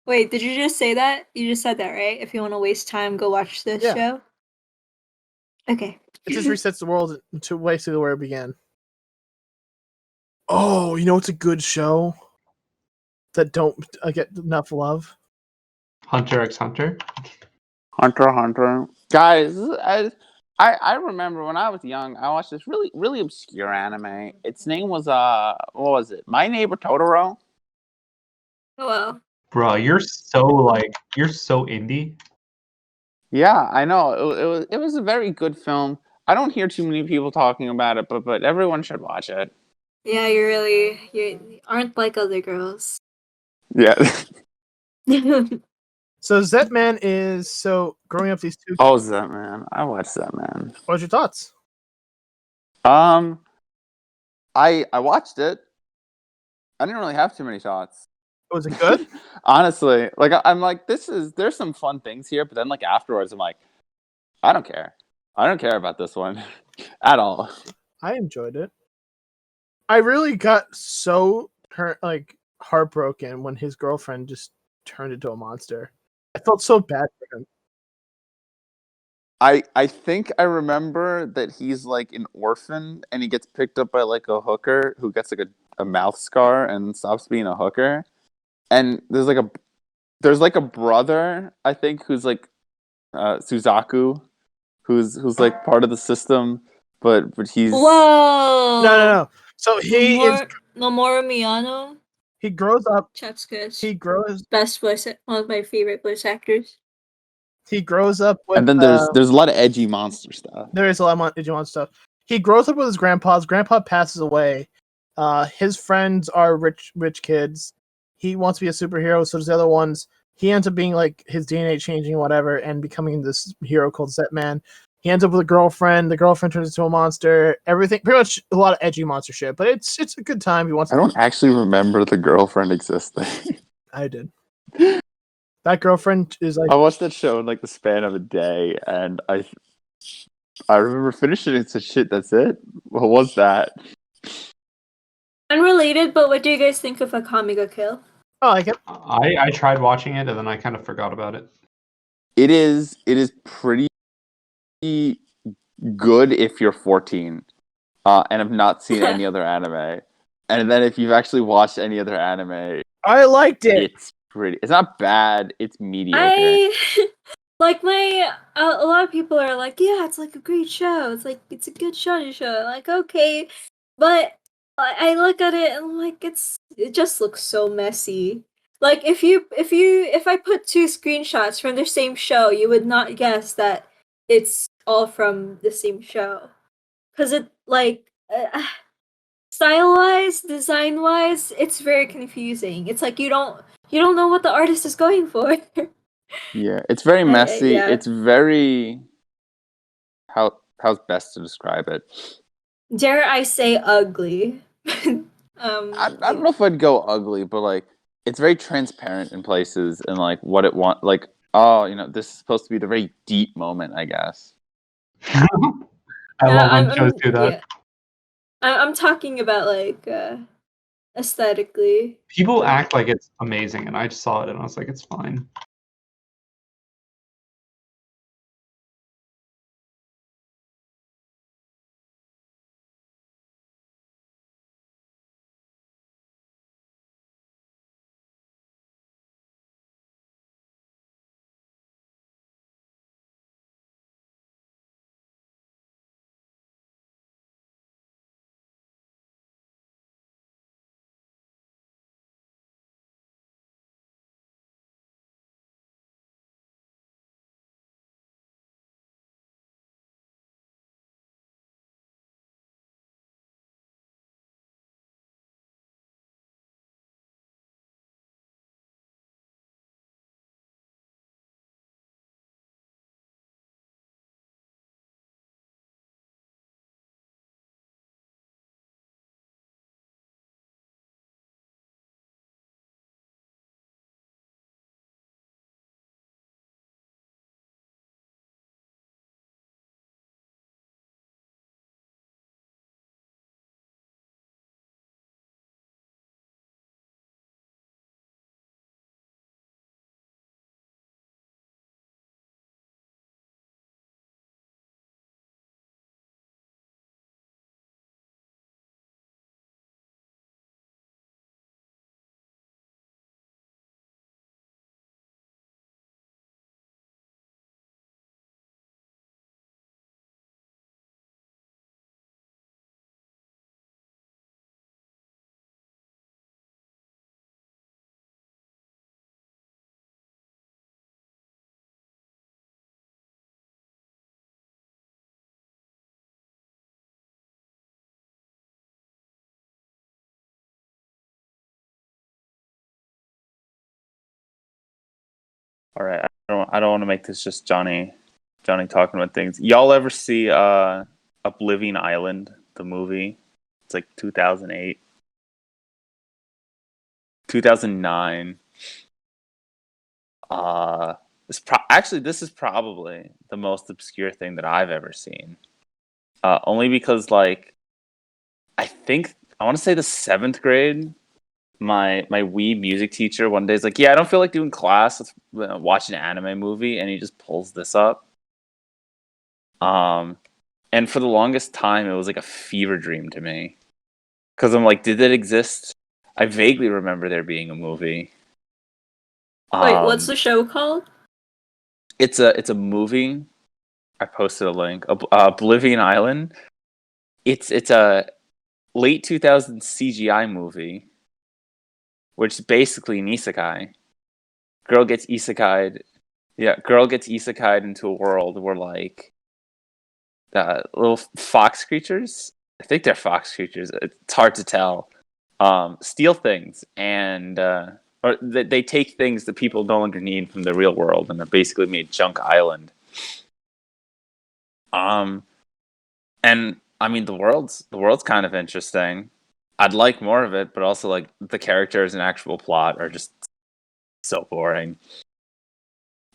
Wait, did you just say that? You just said that, right? If you want to waste time, go watch this Yeah. show. Okay. It just resets the world to basically where it began. Oh, you know it's a good show that don't get enough love? Hunter x Hunter. Hunter x Hunter. Guys, I remember when I was young, I watched this really obscure anime. Its name was what was it? My Neighbor Totoro. Oh well. Bro, you're so indie. Yeah, I know. It was a very good film. I don't hear too many people talking about it, but everyone should watch it. Yeah, you aren't like other girls. Yeah. So Zetman is growing up these two. Oh, that man. I watched that man. What's your thoughts? I watched it. I didn't really have too many thoughts. Was it good? Honestly, like I'm like there's some fun things here, but then like afterwards I'm like I don't care. I don't care about this one at all. I enjoyed it. I really got so heartbroken when his girlfriend just turned into a monster. I felt so bad for him. I think I remember that he's like an orphan and he gets picked up by like a hooker who gets like a mouth scar and stops being a hooker. And there's like a brother, I think, who's like Suzaku, who's like part of the system, but he's Whoa! No. So he Nomura Miyano. he grows up. Chef's kiss. He grows One of my favorite voice actors. He grows up with. and then there's a lot of edgy monster stuff. There is a lot of Digimon stuff. He grows up with his grandpa. His grandpa passes away. His friends are rich kids. He wants to be a superhero, so does the other ones. He ends up being like his DNA changing, whatever, and becoming this hero called Zetman. He ends up with a girlfriend. The girlfriend turns into a monster. Everything, pretty much a lot of edgy monster shit. But it's a good time. He wants. I don't actually remember the girlfriend existing. I did. That girlfriend is like. I watched that show in like the span of a day, and I remember finishing it and said, "Shit, that's it. What was that?" Unrelated, but what do you guys think of Akame ga Kill? Oh, I get. I tried watching it and then I kind of forgot about it. It is pretty good if you're 14 and have not seen any other anime. And then if you've actually watched any other anime, I liked it. It's not bad. It's mediocre. Like a lot of people are like, yeah, it's like a great show. It's like it's a good shonen show. Like okay, but I look at it and I'm like it just looks so messy. Like if I put two screenshots from the same show, you would not guess that it's all from the same show, because it like style wise, design wise, it's very confusing. It's like you don't know what the artist is going for. Yeah, it's very messy. Yeah. It's very how's best to describe it? Dare I say ugly? I don't know if I'd go ugly, but like it's very transparent in places and like what it want. Like this is supposed to be the very deep moment, I guess. I love when shows do that. Yeah. I'm talking about like aesthetically. People act like it's amazing, and I just saw it and I was like, it's fine. All right, I don't want to make this just Johnny talking about things. Y'all ever see Oblivion Island, the movie? It's like 2008, 2009. Actually, this is probably the most obscure thing that I've ever seen. Only because, like, I want to say the 7th grade, my Wii music teacher one day is like, "Yeah, I don't feel like doing class. Let's watch an anime movie," and he just pulls this up. And for the longest time, it was like a fever dream to me, because I'm like, did it exist? I vaguely remember there being a movie. Wait, what's the show called? It's a movie. I posted a link. Oblivion Island. It's a late 2000s CGI movie, which is basically an isekai. Girl gets isekai'd into a world where, like, the little fox creatures, I think they're fox creatures, it's hard to tell, steal things, and or they take things that people no longer need from the real world, and they're basically made junk island. And I mean, the world's kind of interesting. I'd like more of it, but also, like, the characters and actual plot are just so boring.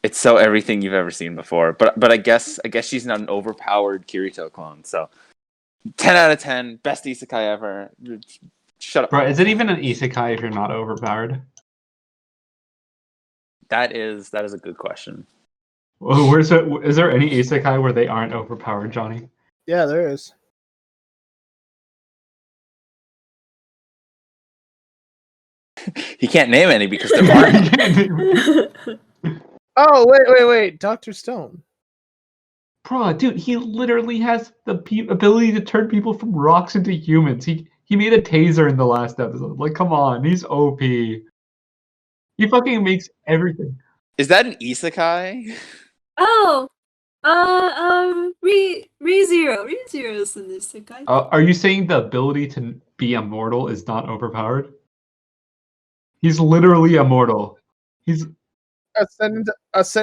It's so everything you've ever seen before. But I guess she's not an overpowered Kirito clone. So 10 out of 10, best isekai ever. Shut up. Bro, is it even an isekai if you're not overpowered? That is a good question. Well, is there any isekai where they aren't overpowered, Johnny? Yeah, there is. He can't name any because there aren't. Oh, wait. Dr. Stone. Bro, dude, he literally has the ability to turn people from rocks into humans. He made a taser in the last episode. Like, come on, he's OP. He fucking makes everything. Is that an isekai? Oh, ReZero. ReZero is an isekai. Are you saying the ability to be immortal is not overpowered? He's literally immortal. He's ascend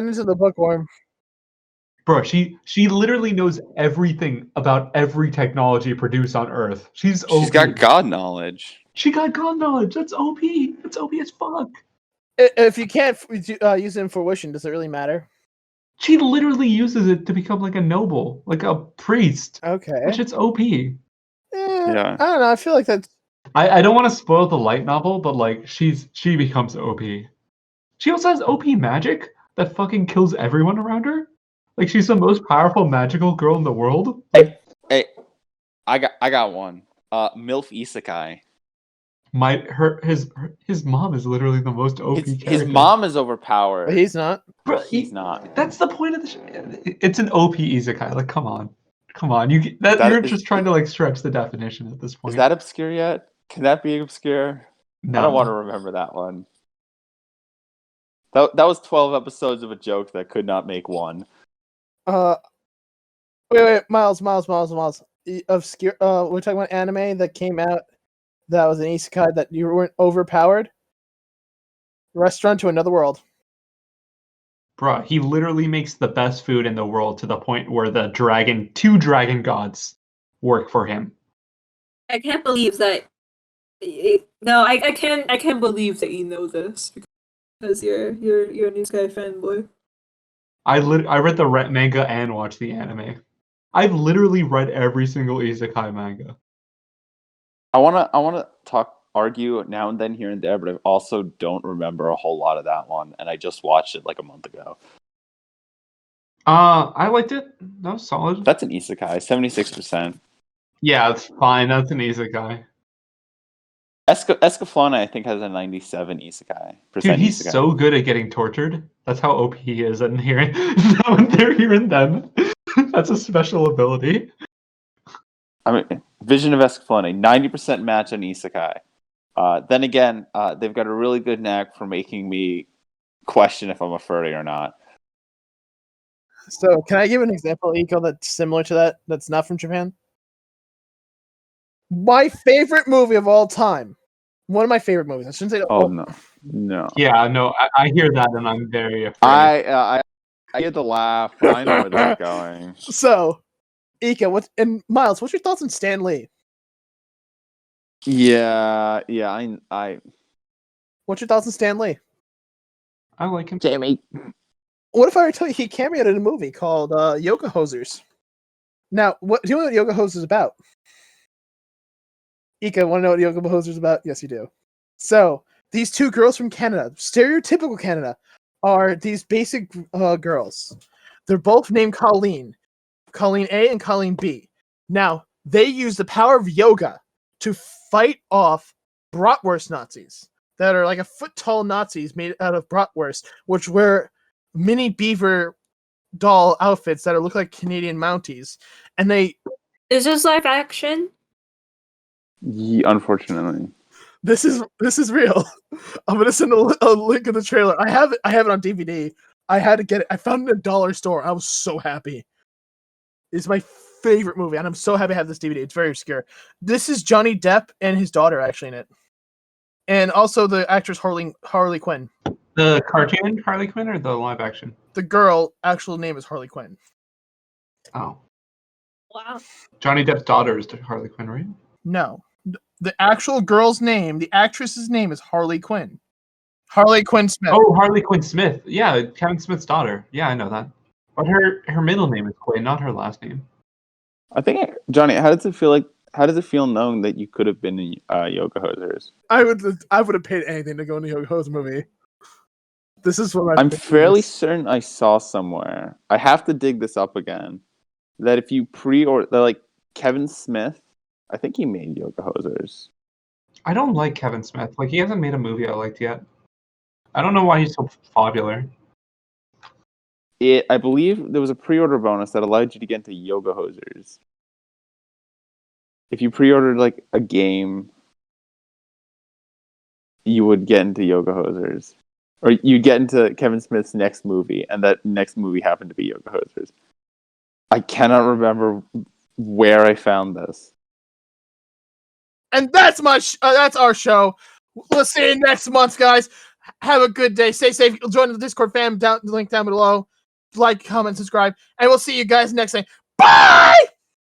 into the bookworm. Bro, she literally knows everything about every technology produced on Earth. She's OP. She's got god knowledge. She got god knowledge. That's OP. That's OP as fuck. If you can't use it in fruition, does it really matter? She literally uses it to become like a noble, like a priest. Okay. That shit's OP. Yeah. I don't know. I feel like that's. I don't want to spoil the light novel, but like she becomes OP. She also has OP magic that fucking kills everyone around her. Like, she's the most powerful magical girl in the world. Like, Hey, I got one. MILF Isekai. His mom is literally the most OP character. His mom is overpowered. But he's not. Bro, he's not. That's the point of the show. It's an OP isekai. Like, come on. You're just trying to, like, stretch the definition at this point. Is that obscure yet? Can that be obscure? No. I don't want to remember that one. That was 12 episodes of a joke that could not make one. Wait, Miles. Obscure. We're talking about anime that came out that was an isekai that you weren't overpowered. Restaurant to Another World. Bruh, he literally makes the best food in the world to the point where two dragon gods work for him. I can't believe that. No, I can't believe that you know this because you're an isekai fanboy. I read the manga and watched the anime. I've literally read every single isekai manga. I wanna argue now and then here and there, but I also don't remember a whole lot of that one, and I just watched it like a month ago. I liked it. That was solid. That's an isekai, 76%. Yeah, it's fine. That's an isekai. Escaflowne, I think, has a 97 isekai. Dude, he's isekai. so good at getting tortured. That's how OP he is and hearing when they're hearing them. That's a special ability. I mean, Vision of Escaflowne, 90% match on isekai. Then again, they've got a really good knack for making me question if I'm a furry or not. So, can I give an example, Eco, that's similar to that? That's not from Japan. My favorite movie of all time, One of my favorite movies. I shouldn't say. Oh no. Yeah, no, I hear that and I'm very afraid. I get the laugh. I know where this is going. So, Ika, and Miles, what's your thoughts on Stan Lee? Yeah. I. What's your thoughts on Stan Lee? I like him. Jamie. What if I were to tell you he cameoed in a movie called Yoga Hosers? Now, do you know what Yoga Hosers is about? Ika, want to know what Yoga Hosers is about? Yes, you do. So, these two girls from Canada, stereotypical Canada, are these basic girls. They're both named Colleen A and Colleen B. Now, they use the power of yoga to fight off bratwurst Nazis that are like a foot tall Nazis made out of bratwurst, which wear mini beaver doll outfits that look like Canadian Mounties. And they. Is this live action? Yeah, unfortunately. This is real. I'm gonna send a link in the trailer. I have it on DVD. I had to get it. I found it in a dollar store. I was so happy. It's my favorite movie, and I'm so happy I have this DVD. It's very obscure. This is Johnny Depp and his daughter actually in it, and also the actress Harley Quinn. The cartoon Harley Quinn or the live action? The girl actual name is Harley Quinn. Oh, Wow. Johnny Depp's daughter is Harley Quinn, right? No, the actual girl's name, the actress's name is Harley Quinn. Harley Quinn Smith. Oh, Harley Quinn Smith. Yeah, Kevin Smith's daughter. Yeah, I know that. But her middle name is Quinn, not her last name. I think, Johnny, how does it feel knowing that you could have been in Yoga Hosers? I would have paid anything to go in the Yoga Hose movie. This is what I'm fairly certain I saw somewhere. I have to dig this up again. That if you pre-order, like Kevin Smith, I think he made Yoga Hosers. I don't like Kevin Smith. Like, he hasn't made a movie I liked yet. I don't know why he's so popular. I believe there was a pre-order bonus that allowed you to get into Yoga Hosers. If you pre-ordered like a game, you would get into Yoga Hosers. Or you'd get into Kevin Smith's next movie, and that next movie happened to be Yoga Hosers. I cannot remember where I found this. And that's that's our show. We'll see you next month, guys. Have a good day. Stay safe. Join the Discord fam. Link down below. Like, comment, subscribe, and we'll see you guys next time. Bye!